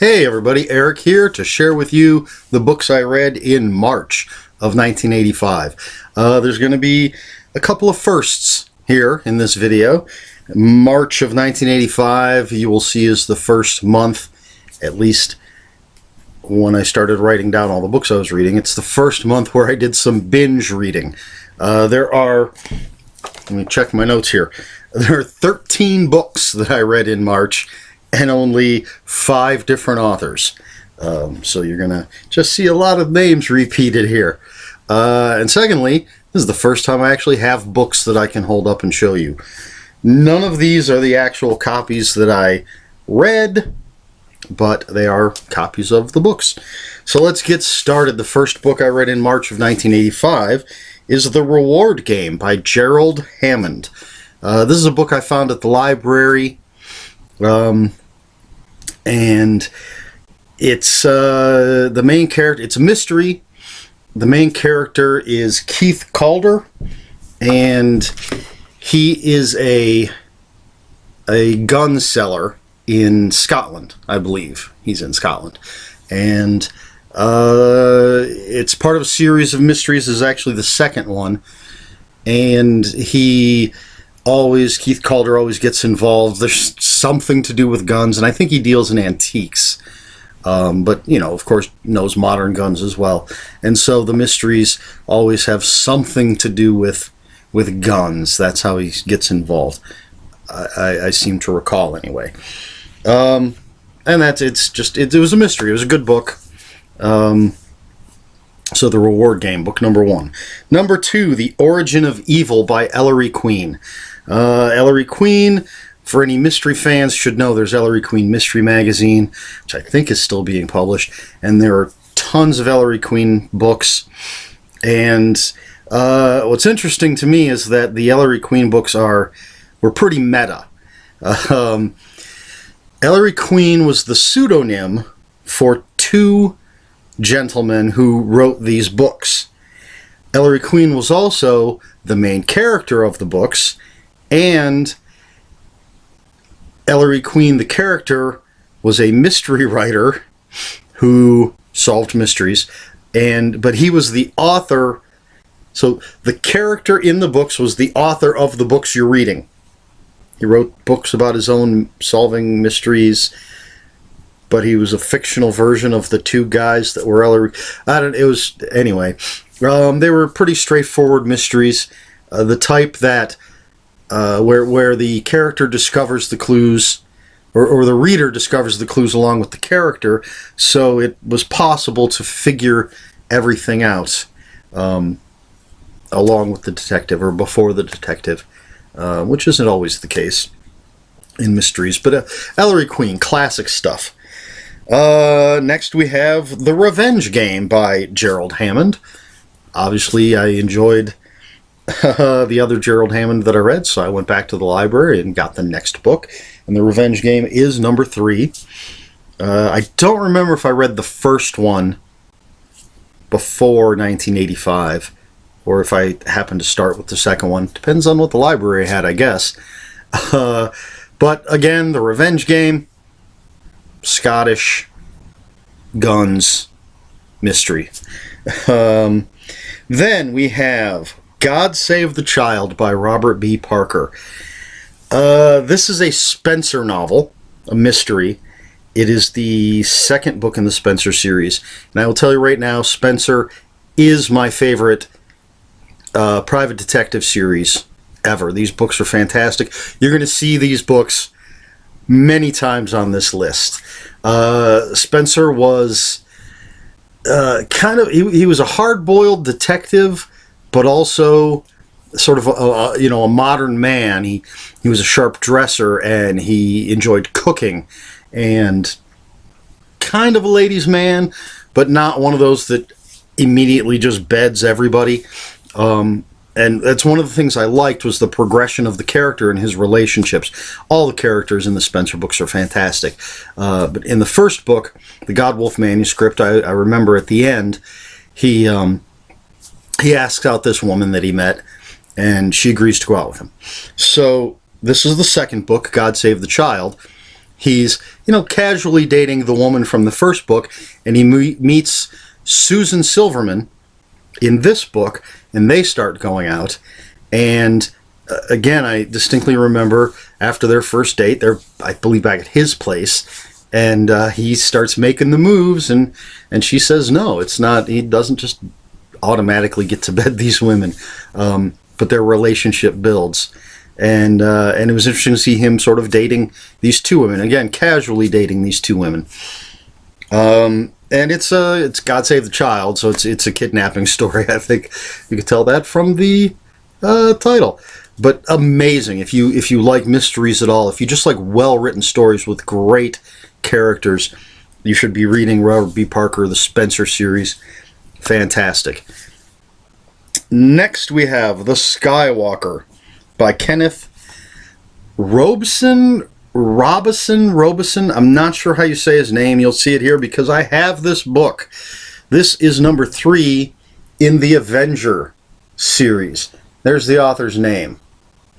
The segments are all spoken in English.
Hey everybody, Eric here to share with you the books I read in March of 1985. There's going to be a couple of firsts here in this video. March of 1985 you will see is the first month, at least when I started writing down all the books I was reading. It's the first month where I did some binge reading. Let me check my notes here. There are 13 books that I read in March and only 5 different authors. So you're going to just see a lot of names repeated here. And secondly, this is the first time I actually have books that I can hold up and show you. None of these are the actual copies that I read, but they are copies of the books. So let's get started. The first book I read in March of 1985 is The Reward Game by Gerald Hammond. This is a book I found at the library, and it's the main character. It's a mystery. The main character is Keith Calder, and he is a gun seller in Scotland, I believe. He's in Scotland, and it's part of a series of mysteries. This is actually the second one, and Keith Calder always gets involved. There's something to do with guns, and I think he deals in antiques. But, you know, of course, knows modern guns as well. And so the mysteries always have something to do with guns. That's how he gets involved. I seem to recall, anyway. And it was a mystery. It was a good book. So The Reward Game, book number 1. Number 2, The Origin of Evil by Ellery Queen. Ellery Queen, for any mystery fans, should know there's Ellery Queen Mystery Magazine, which I think is still being published, and there are tons of Ellery Queen books. And what's interesting to me is that the Ellery Queen books were pretty meta. Ellery Queen was the pseudonym for 2 gentlemen who wrote these books. Ellery Queen was also the main character of the books, and Ellery Queen, the character, was a mystery writer who solved mysteries, but he was the author. So the character in the books was the author of the books you're reading. He wrote books about his own solving mysteries, but he was a fictional version of the 2 guys that were Ellery. Anyway. They were pretty straightforward mysteries, the type that where the character discovers the clues, or the reader discovers the clues along with the character, so it was possible to figure everything out along with the detective, or before the detective, which isn't always the case in mysteries. But Ellery Queen, classic stuff. Next we have The Revenge Game by Gerald Hammond. Obviously, I enjoyed the other Gerald Hammond that I read, so I went back to the library and got the next book. And The Revenge Game is number 3. I don't remember if I read the first one before 1985, or if I happened to start with the second one. Depends on what the library had, I guess. But again, The Revenge Game, Scottish, guns, mystery. Then we have God Save the Child by Robert B. Parker. This is a Spencer novel, a mystery. It is the second book in the Spencer series. And I will tell you right now, Spencer is my favorite private detective series ever. These books are fantastic. You're going to see these books many times on this list. Spencer was he was a hard-boiled detective, but also sort of a modern man. He was a sharp dresser, and he enjoyed cooking, and kind of a ladies' man, but not one of those that immediately just beds everybody. And that's one of the things I liked, was the progression of the character and his relationships. All the characters in the Spencer books are fantastic. But in the first book, the Godwolf manuscript, I remember at the end, he asks out this woman that he met, and she agrees to go out with him. So this is the second book, God Save the Child. he's, casually dating the woman from the first book, and he meets Susan Silverman in this book, and they start going out. And again, I distinctly remember after their first date, they're, I believe, back at his place, and he starts making the moves, and she says no, it's not. He doesn't just automatically get to bed these women, but their relationship builds. And it was interesting to see him sort of dating these two women. Again, casually dating these two women. And it's God Save the Child, so it's a kidnapping story. I think you could tell that from the title. But amazing. If you like mysteries at all, if you just like well-written stories with great characters, you should be reading Robert B. Parker, the Spencer series. Fantastic. Next we have The Skywalker by Kenneth Robison. I'm not sure how you say his name. You'll see it here because I have this book. This is number 3 in the Avenger series. There's the author's name.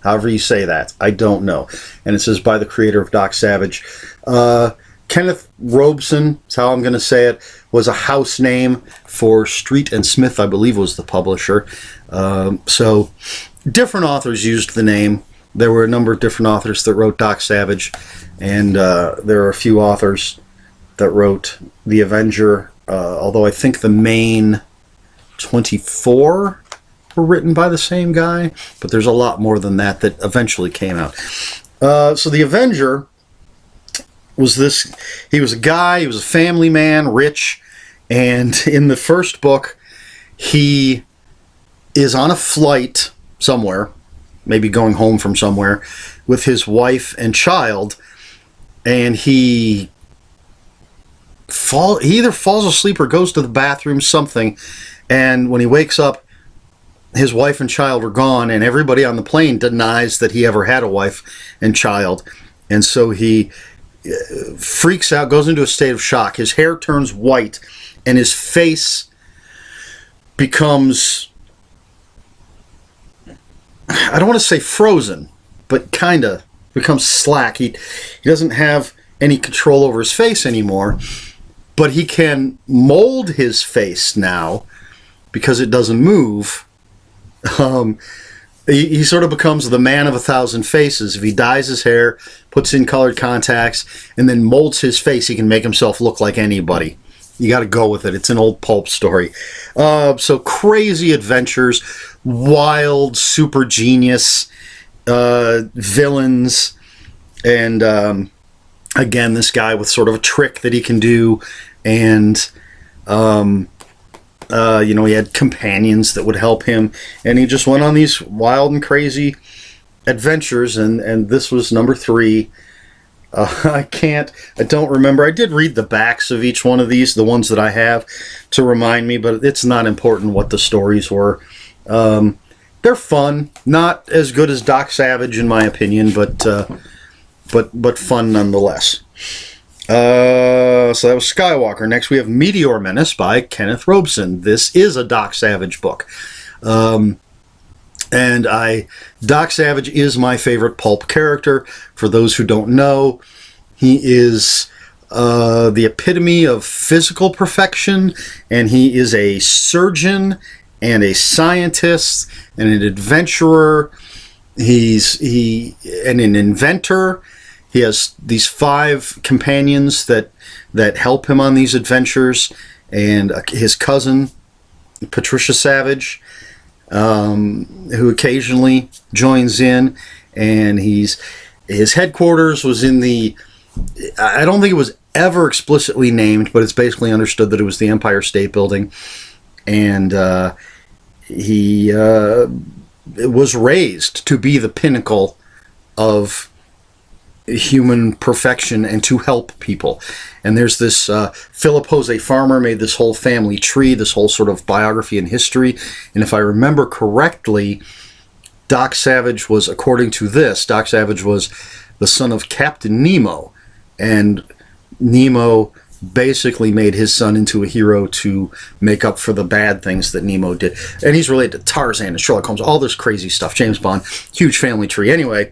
However you say that. I don't know. And it says by the creator of Doc Savage. Kenneth Robson, is how I'm going to say it, was a house name for Street and Smith, I believe was the publisher. So different authors used the name. There were a number of different authors that wrote Doc Savage, and there are a few authors that wrote The Avenger, although I think the main 24 were written by the same guy, but there's a lot more than that eventually came out. So The Avenger was this, he was a guy, he was a family man, rich, and in the first book, he is on a flight somewhere, maybe going home from somewhere, with his wife and child, and he either falls asleep or goes to the bathroom, something, and when he wakes up, his wife and child are gone, and everybody on the plane denies that he ever had a wife and child, and so he freaks out, goes into a state of shock. His hair turns white, and his face becomes, I don't want to say frozen, but kind of becomes slack. He doesn't have any control over his face anymore, but he can mold his face now because it doesn't move. He sort of becomes the man of 1,000 faces. If he dyes his hair, puts in colored contacts, and then molds his face, he can make himself look like anybody. You got to go with it. It's an old pulp story. So crazy adventures, wild, super genius villains, and again, this guy with sort of a trick that he can do, and he had companions that would help him, and he just went on these wild and crazy adventures, and this was number 3. I don't remember. I did read the backs of each one of these, the ones that I have, to remind me, but it's not important what the stories were. They're fun, not as good as Doc Savage in my opinion, but fun nonetheless. So that was Skywalker. Next we have Meteor Menace by Kenneth Robson. This is a Doc Savage book. Doc Savage is my favorite pulp character. For those who don't know, he is the epitome of physical perfection, and he is a surgeon and a scientist and an adventurer. He's an inventor. He has these 5 companions that help him on these adventures, and his cousin, Patricia Savage, who occasionally joins in, and his headquarters was in the, I don't think it was ever explicitly named, but it's basically understood that it was the Empire State Building, and he was raised to be the pinnacle of human perfection and to help people. And there's this Philip Jose Farmer made this whole family tree, this whole sort of biography and history, and if I remember correctly, Doc Savage was, according to this, Doc Savage was the son of Captain Nemo, and Nemo basically made his son into a hero to make up for the bad things that Nemo did. And he's related to Tarzan and Sherlock Holmes, all this crazy stuff. James Bond, huge family tree. Anyway,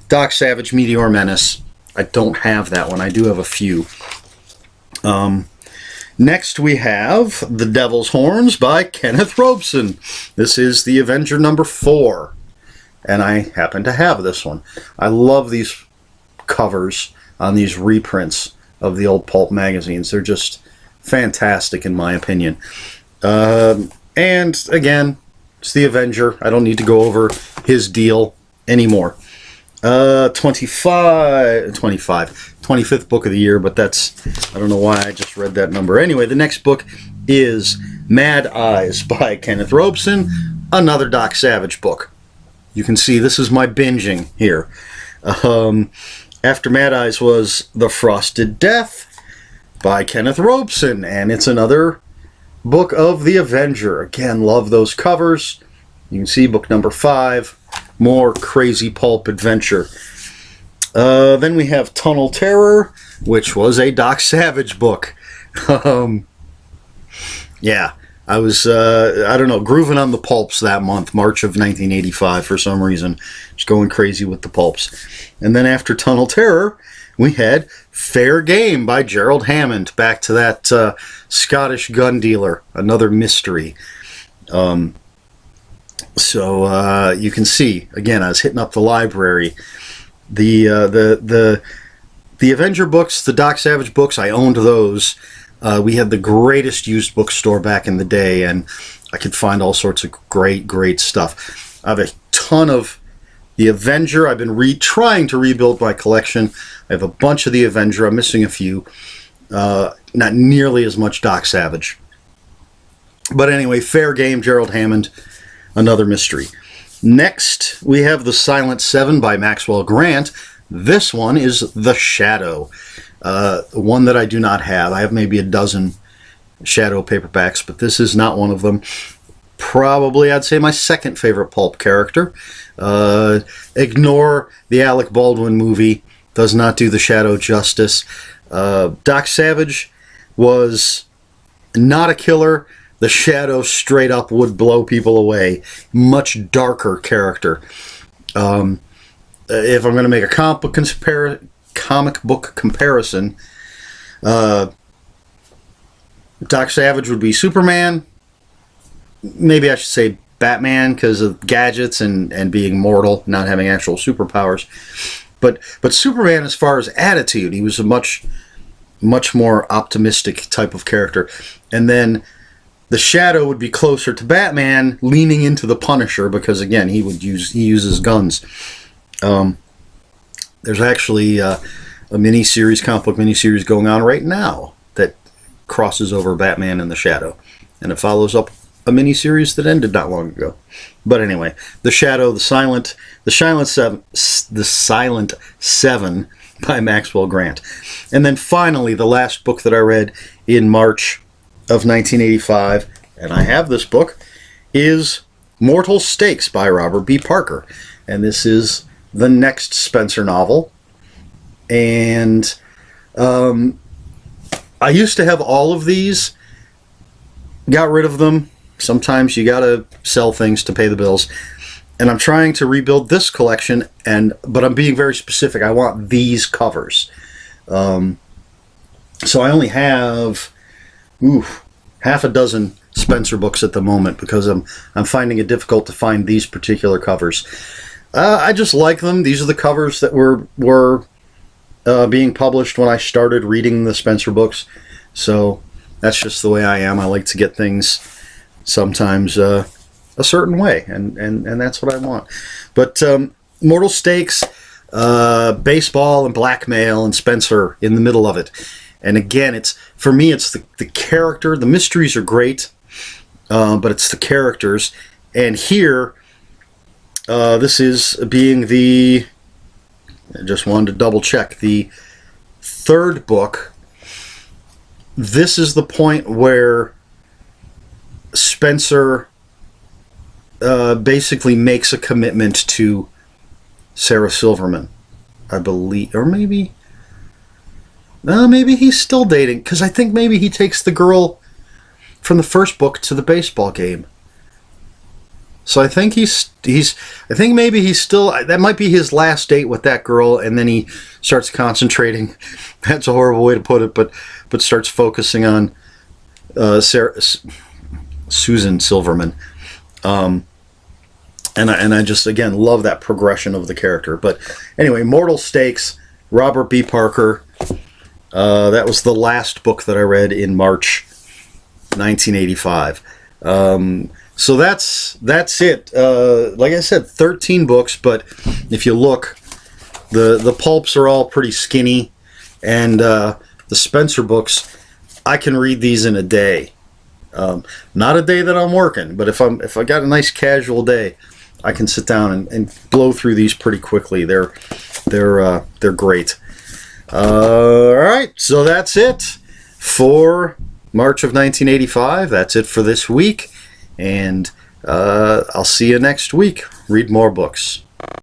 Doc Savage, Meteor Menace, I don't have that one. I do have a few. Next we have The Devil's Horns by Kenneth Robeson. This is the Avenger number 4. And I happen to have this one. I love these covers on these reprints of the old pulp magazines. They're just fantastic in my opinion. And again, it's the Avenger. I don't need to go over his deal anymore. 25th book of the year, but that's, I don't know why I just read that number. Anyway, the next book is Mad Eyes by Kenneth Robeson, another Doc Savage book. You can see this is my binging here. After Mad Eyes was The Frosted Death by Kenneth Robeson, and it's another book of the Avenger. Again, love those covers. You can see book number 5, more crazy pulp adventure. Then we have Tunnel Terror, which was a Doc Savage book. Yeah, I was, I don't know, grooving on the pulps that month, March of 1985 for some reason. Just going crazy with the pulps. And then after Tunnel Terror, we had Fair Game by Gerald Hammond. Back to that Scottish gun dealer, another mystery. So you can see, again, I was hitting up the library. The Avenger books, the Doc Savage books, I owned those. We had the greatest used bookstore back in the day, and I could find all sorts of great stuff. I have a ton of the Avenger. I've been trying to rebuild my collection. I have a bunch of the Avenger. I'm missing a few. Not nearly as much Doc Savage. But anyway, Fair Game, Gerald Hammond, another mystery. Next, we have The Silent Seven by Maxwell Grant. This one is The Shadow, one that I do not have. I have maybe a dozen Shadow paperbacks, but this is not one of them. Probably, I'd say, my second favorite pulp character. Ignore the Alec Baldwin movie. Does not do The Shadow justice. Doc Savage was not a killer. The Shadow straight up would blow people away. Much darker character. If I'm going to make a comic book comparison, Doc Savage would be Superman. Maybe I should say Batman because of gadgets and being mortal, not having actual superpowers. But Superman, as far as attitude, he was a much more optimistic type of character. And then the Shadow would be closer to Batman, leaning into the Punisher because, again, he uses guns. There's actually a comic book miniseries going on right now that crosses over Batman and the Shadow, and it follows up a miniseries that ended not long ago. But anyway, The Shadow, The Silent Seven by Maxwell Grant, and then finally the last book that I read in March of 1985, and I have this book, is Mortal Stakes by Robert B. Parker. And this is the next Spencer novel. And I used to have all of these, got rid of them. Sometimes you gotta sell things to pay the bills. And I'm trying to rebuild this collection, but I'm being very specific. I want these covers. So I only have half a dozen Spencer books at the moment because I'm finding it difficult to find these particular covers. I just like them. These are the covers that were being published when I started reading the Spencer books. So that's just the way I am. I like to get things sometimes a certain way, and that's what I want. But Mortal Stakes, baseball and blackmail, and Spencer in the middle of it. And again, for me, it's the character. The mysteries are great, but it's the characters. And here, this is being I just wanted to double check, the third book. This is the point where Spencer basically makes a commitment to Sarah Silverman, I believe. Or maybe he's still dating, because I think maybe he takes the girl from the first book to the baseball game. So I think I think maybe he's still, that might be his last date with that girl, and then he starts concentrating. That's a horrible way to put it, but starts focusing on Susan Silverman. And I just, again, love that progression of the character. But anyway, Mortal Stakes, Robert B. Parker. That was the last book that I read in March 1985. So that's it. Like I said, 13 books, but if you look, the pulps are all pretty skinny, and the Spencer books, I can read these in a day. Not a day that I'm working, but if I got a nice casual day, I can sit down and blow through these pretty quickly. They're great. All right, so that's it for March of 1985. That's it for this week, and I'll see you next week. Read more books.